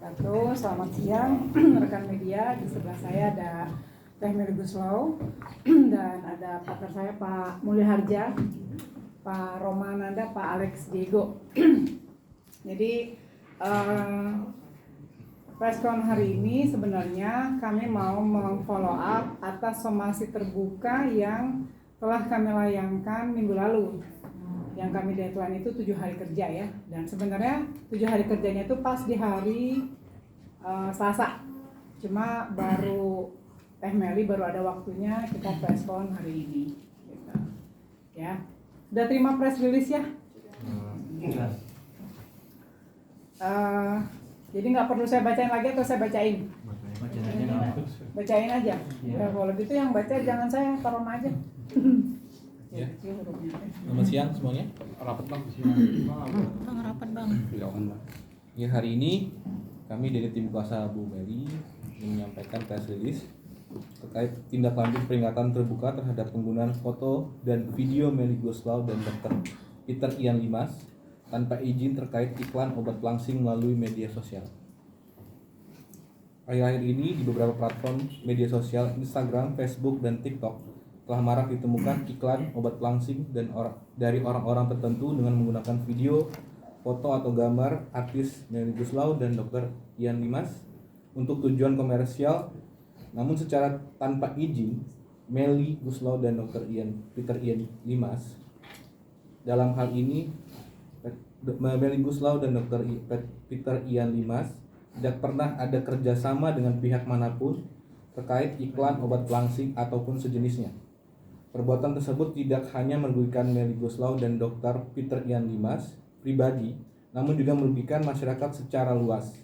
Selamat siang rekan media. Di sebelah saya ada Teh Meli Guslau dan ada partner saya Pak Mulya Harja, Pak Romananda, Pak Alex Diego. Jadi preskon hari ini sebenarnya kami mau memfollow up atas somasi terbuka yang telah kami layangkan minggu lalu. Yang kami deadline itu 7 hari kerja ya, dan sebenarnya 7 hari kerjanya itu pas di hari Selasa, cuma baru Teh Meli baru ada waktunya kita preskon hari ini gitu. Ya, udah terima press release ya? Jadi nggak perlu saya bacain lagi atau saya bacain? Bacain aja. Ya, kalau gitu yang baca jangan saya, taruh aja. Ya. Selamat siang semuanya. Rapat bang. Rapat bang. Ya, hari ini kami dari tim kuasa Bu Meli menyampaikan press release terkait tindak lanjut peringatan terbuka terhadap penggunaan foto dan video Meli Guslau dan Dr. Peter Ian Limas tanpa izin terkait iklan obat pelangsing melalui media sosial. Akhir-akhir ini di beberapa platform media sosial Instagram, Facebook, dan TikTok telah marak ditemukan iklan obat pelangsing dan dari orang-orang tertentu dengan menggunakan video, foto atau gambar artis Meli Guslau dan Dr. Ian Limas untuk tujuan komersial, namun secara tanpa izin. Meli Guslau dan Dr. Peter Ian Limas dalam hal ini Meli Guslau dan Dr. Peter Ian Limas tidak pernah ada kerjasama dengan pihak manapun terkait iklan obat pelangsing ataupun sejenisnya. Perbuatan tersebut tidak hanya merugikan Meli Guslau dan Dr. Peter Ian Limas pribadi, namun juga merugikan masyarakat secara luas.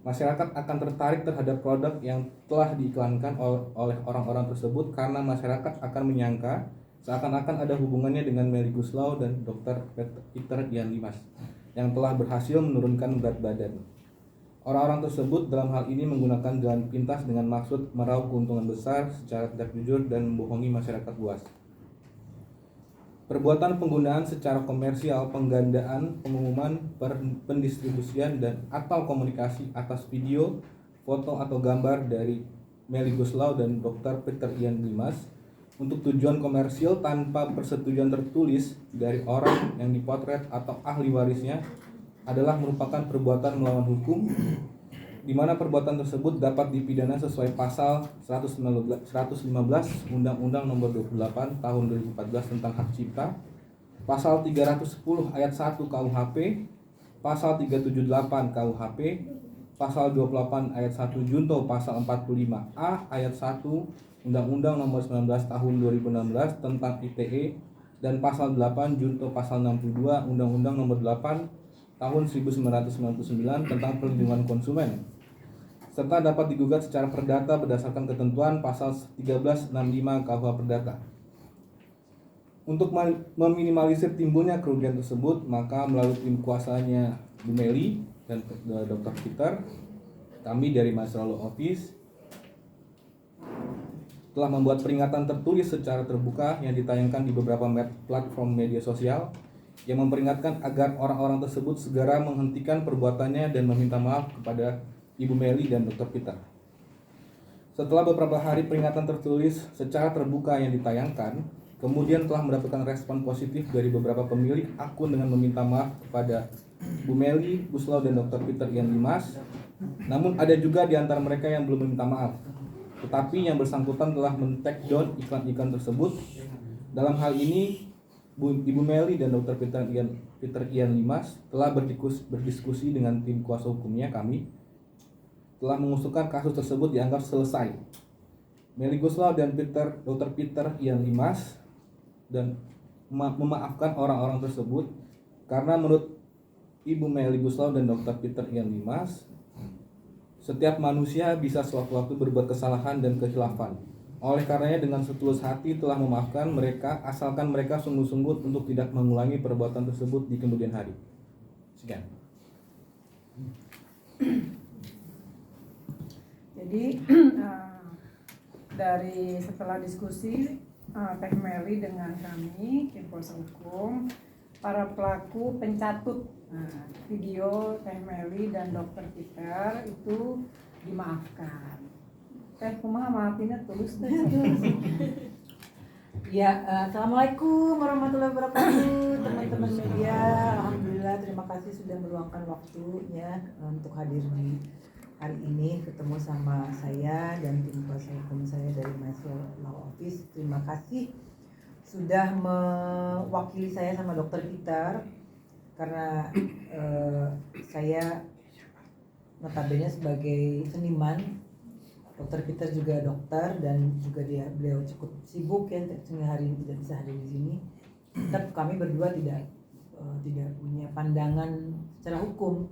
Masyarakat akan tertarik terhadap produk yang telah diiklankan oleh orang-orang tersebut karena masyarakat akan menyangka seakan-akan ada hubungannya dengan Meli Guslau dan Dr. Peter Ian Limas yang telah berhasil menurunkan berat badan. Orang-orang tersebut dalam hal ini menggunakan jalan pintas dengan maksud meraup keuntungan besar secara tidak jujur dan membohongi masyarakat luas. Perbuatan penggunaan secara komersial, penggandaan, pengumuman, pendistribusian, dan atau komunikasi atas video, foto, atau gambar dari Meli Guslau dan Dr. Peter Ian Limas untuk tujuan komersil tanpa persetujuan tertulis dari orang yang dipotret atau ahli warisnya adalah merupakan perbuatan melawan hukum, di mana perbuatan tersebut dapat dipidana sesuai pasal 115 Undang-Undang Nomor 28 Tahun 2014 tentang Hak Cipta, pasal 310 ayat 1 KUHP, pasal 378 KUHP, pasal 28 ayat 1 junto pasal 45A ayat 1 Undang-Undang Nomor 19 Tahun 2016 tentang ITE, dan pasal 8 junto pasal 62 Undang-Undang Nomor 8 Tahun 1999 tentang perlindungan konsumen, serta dapat digugat secara perdata berdasarkan ketentuan pasal 1365 KUH Perdata. Untuk meminimalisir timbulnya kerugian tersebut, maka melalui tim kuasanya Bu Meli dan Dr. Peter, kami dari Master Law Office telah membuat peringatan tertulis secara terbuka yang ditayangkan di beberapa platform media sosial yang memperingatkan agar orang-orang tersebut segera menghentikan perbuatannya dan meminta maaf kepada Ibu Meli dan Dr. Peter. Setelah beberapa hari peringatan tertulis secara terbuka yang ditayangkan, kemudian telah mendapatkan respon positif dari beberapa pemilik akun dengan meminta maaf kepada Bu Meli Guslau dan Dr. Peter Ian Limas. Namun ada juga di antara mereka yang belum meminta maaf, tetapi yang bersangkutan telah men-take down iklan-iklan tersebut. Dalam hal ini Ibu Meli dan Dr. Peter Ian Limas telah berdiskusi dengan tim kuasa hukumnya. Kami telah mengusulkan kasus tersebut dianggap selesai. Meli Guslau dan Dr. Peter Ian Limas dan memaafkan orang-orang tersebut karena menurut Ibu Meli Guslau dan Dr. Peter Ian Limas, setiap manusia bisa sewaktu-waktu berbuat kesalahan dan kehilafan. Oleh karenanya dengan setulus hati telah memaafkan mereka asalkan mereka sungguh-sungguh untuk tidak mengulangi perbuatan tersebut di kemudian hari. Sekian. Jadi dari setelah diskusi Teh Meli dengan kami tim kuasa hukum, para pelaku pencatut Nah, video Teh Meli dan Dokter Peter itu dimaafkan. Teh kumaha maafinnya tulus teh. Ya, assalamualaikum warahmatullahi wabarakatuh, teman-teman media. Alhamdulillah, terima kasih sudah meluangkan waktunya untuk hadir di hari ini, ketemu sama saya dan tim kuasa hukum saya dari Maestro Law Office. Terima kasih sudah mewakili saya sama Dokter Peter, karena saya notabene sebagai seniman. Dokter Peter juga dokter dan juga beliau cukup sibuk ya, sehingga hari ini tidak bisa hadir di sini. Tetap kami berdua tidak punya pandangan secara hukum.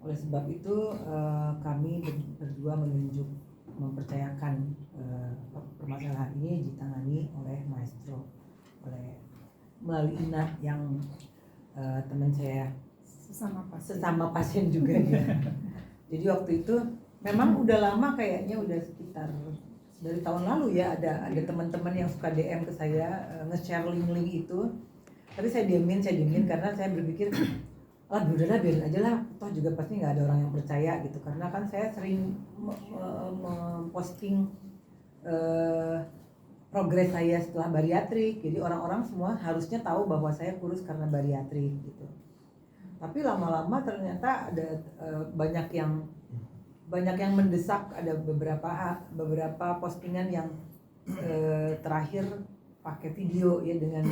Oleh sebab itu kami berdua mempercayakan permasalahan ini ditangani oleh Maestro, melalui Ina yang teman saya sesama pasien juga dia. Jadi waktu itu memang udah lama, kayaknya udah sekitar dari tahun lalu ya, ada teman-teman yang suka DM ke saya nge-share link-link itu. Tapi saya diemin karena saya berpikir udahlah biarin aja lah, toh juga pasti nggak ada orang yang percaya gitu. Karena kan saya sering memposting progres saya setelah bariatrik, jadi orang-orang semua harusnya tahu bahwa saya kurus karena bariatrik gitu. Tapi lama-lama ternyata ada banyak yang mendesak. Ada beberapa postingan yang terakhir pakai video ya, dengan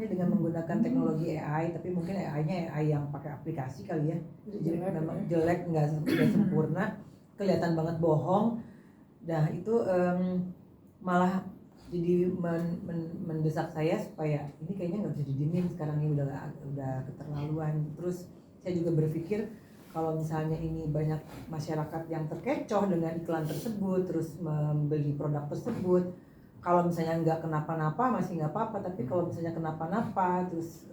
dengan menggunakan teknologi AI, tapi mungkin AI-nya AI yang pakai aplikasi kali ya. Jadi memang jelek, nggak sempurna, kelihatan banget bohong. Nah itu malah jadi mendesak saya supaya ini kayaknya nggak bisa didiemin, sekarang ini udah keterlaluan. Terus saya juga berpikir kalau misalnya ini banyak masyarakat yang terkecoh dengan iklan tersebut, terus membeli produk tersebut, kalau misalnya nggak kenapa-napa masih nggak apa-apa, tapi kalau misalnya kenapa-napa terus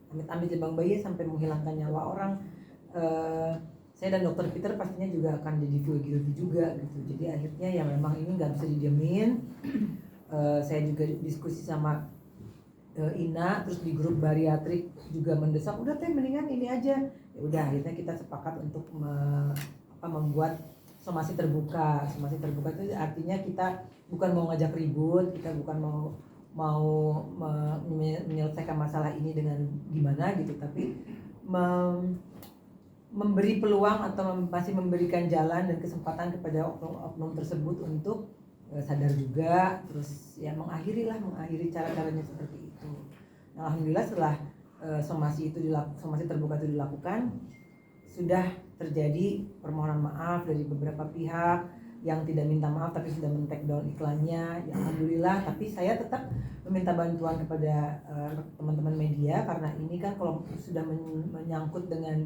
amit-amit jebang bayi sampai menghilangkan nyawa orang, saya dan Dokter Peter pastinya juga akan jadi feel guilty juga gitu. Jadi akhirnya ya memang ini nggak bisa didiemin. Saya juga diskusi sama Ina, terus di grup bariatrik juga mendesak, udah teh mendingan ini aja. Ya udah, akhirnya kita sepakat untuk membuat somasi terbuka. Somasi terbuka itu artinya kita bukan mau ngajak ribut, kita bukan mau menyelesaikan masalah ini dengan gimana gitu, tapi memberi peluang atau masih memberikan jalan dan kesempatan kepada oknum tersebut untuk sadar juga, terus ya mengakhiri cara-caranya seperti itu. Nah, alhamdulillah setelah somasi terbuka itu dilakukan, sudah terjadi permohonan maaf dari beberapa pihak yang tidak minta maaf tapi sudah men-take down iklannya. Ya, alhamdulillah, tapi saya tetap meminta bantuan kepada teman-teman media, karena ini kan kalau sudah menyangkut dengan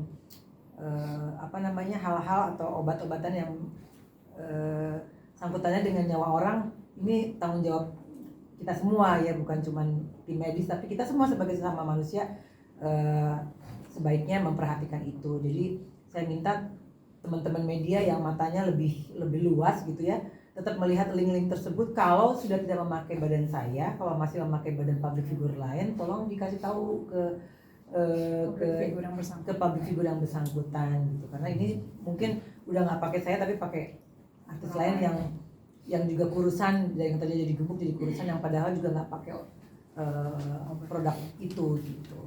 hal-hal atau obat-obatan yang sangkutannya dengan nyawa orang, ini tanggung jawab kita semua ya, bukan cuma tim medis, tapi kita semua sebagai sesama manusia sebaiknya memperhatikan itu. Jadi saya minta teman-teman media yang matanya lebih luas gitu ya, tetap melihat link-link tersebut. Kalau sudah tidak memakai badan saya, kalau masih memakai badan public figure lain, tolong dikasih tahu ke public figure yang bersangkutan gitu. Karena ini mungkin udah nggak pakai saya tapi pakai artis lain yang juga kurusan, yang tadinya jadi gemuk jadi kurusan, yang padahal juga nggak pakai produk itu gitu.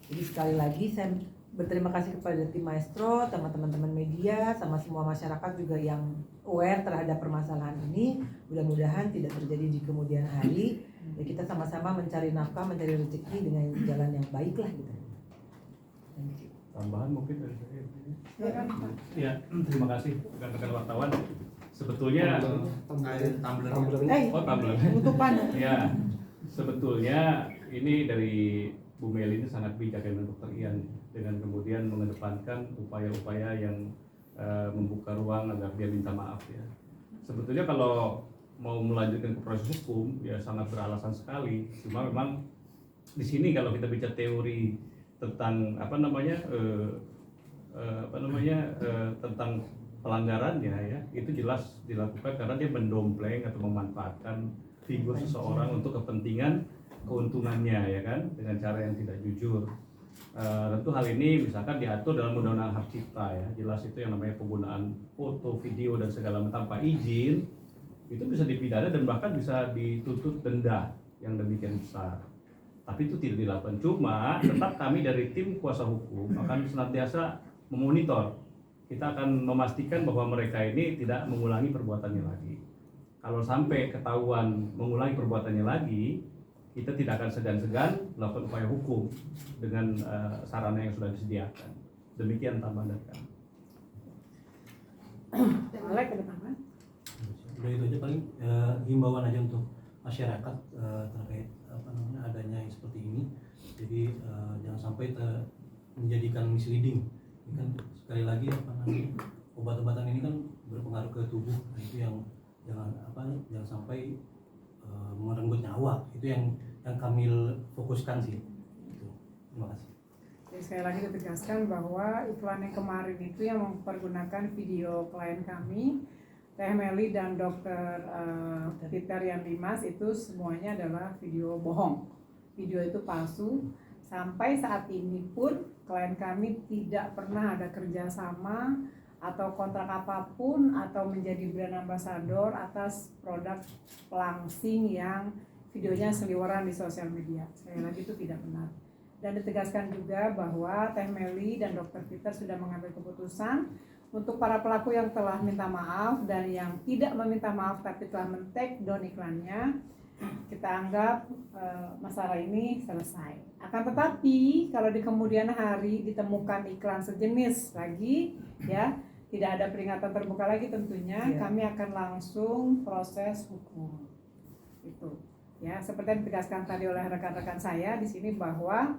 Jadi sekali lagi saya berterima kasih kepada tim Maestro, teman-teman media, sama semua masyarakat juga yang aware terhadap permasalahan ini. Mudah-mudahan tidak terjadi di kemudian hari. Ya, kita sama-sama mencari nafkah, mencari rezeki dengan jalan yang baik lah gitu. Tambahan mungkin dari saya. Ya, terima kasih rekan-rekan wartawan. Sebetulnya tumbler. Tutupan. Ya, sebetulnya ini dari Bu Meli ini sangat bijak dengan Dokter Ian, dengan kemudian mengedepankan upaya-upaya yang membuka ruang agar dia minta maaf ya. Sebetulnya kalau mau melanjutkan ke proses hukum ya sangat beralasan sekali. Cuma memang di sini kalau kita bicara teori tentang tentang pelanggarannya ya, itu jelas dilakukan karena dia mendompleng atau memanfaatkan figur seseorang untuk kepentingan keuntungannya ya kan dengan cara yang tidak jujur. Tentu hal ini misalkan diatur dalam Undang-Undang Hak Cipta ya, jelas itu yang namanya penggunaan foto, video dan segala macam tanpa izin itu bisa dipidana dan bahkan bisa dituntut denda yang demikian besar. Tapi itu tidak dilakukan. Cuma tetap kami dari tim kuasa hukum akan senantiasa memonitor. Kita akan memastikan bahwa mereka ini tidak mengulangi perbuatannya lagi. Kalau sampai ketahuan mengulangi perbuatannya lagi, kita tidak akan segan-segan melakukan upaya hukum dengan sarana yang sudah disediakan. Demikian tambahan dari kami. Alek ada tambahan? Udah itu aja paling himbauan aja untuk masyarakat terkait adanya yang seperti ini. Jadi jangan sampai menjadikan misleading. Ini kan sekali lagi obat-obatan ini kan berpengaruh ke tubuh. Nah, itu yang jangan sampai merenggut nyawa. Itu yang kami fokuskan sih. Itu. Terima kasih. Jadi sekali lagi ditegaskan bahwa iklan yang kemarin itu yang mempergunakan video klien kami, Teh Meli dan Dr. Peter Yan Dimas, itu semuanya adalah video bohong. Video itu palsu. Sampai saat ini pun klien kami tidak pernah ada kerjasama atau kontrak apapun atau menjadi brand ambassador atas produk pelangsing yang videonya seliweran di sosial media. Sekali lagi itu tidak benar. Dan ditegaskan juga bahwa Teh Meli dan Dr. Peter sudah mengambil keputusan untuk para pelaku yang telah minta maaf dan yang tidak meminta maaf tapi telah men-take down iklannya, kita anggap masalah ini selesai. Akan tetapi kalau di kemudian hari ditemukan iklan sejenis lagi, ya tidak ada peringatan terbuka lagi tentunya, kami akan langsung proses hukum. Itu, ya seperti yang ditegaskan tadi oleh rekan-rekan saya di sini bahwa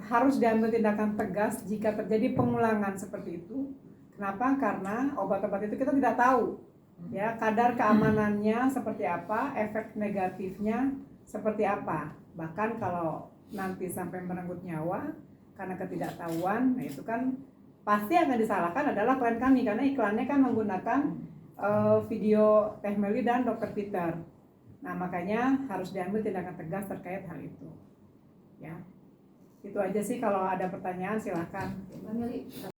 harus diambil tindakan tegas jika terjadi pengulangan seperti itu. Kenapa? Karena obat-obat itu kita tidak tahu. Ya, kadar keamanannya seperti apa, efek negatifnya seperti apa. Bahkan kalau nanti sampai merenggut nyawa karena ketidaktahuan, nah itu kan pasti akan disalahkan adalah klien kami karena iklannya kan menggunakan video Teh Meli dan Dr. Peter. Nah, makanya harus diambil tindakan tegas terkait hal itu. Ya. Itu aja sih, kalau ada pertanyaan silahkan.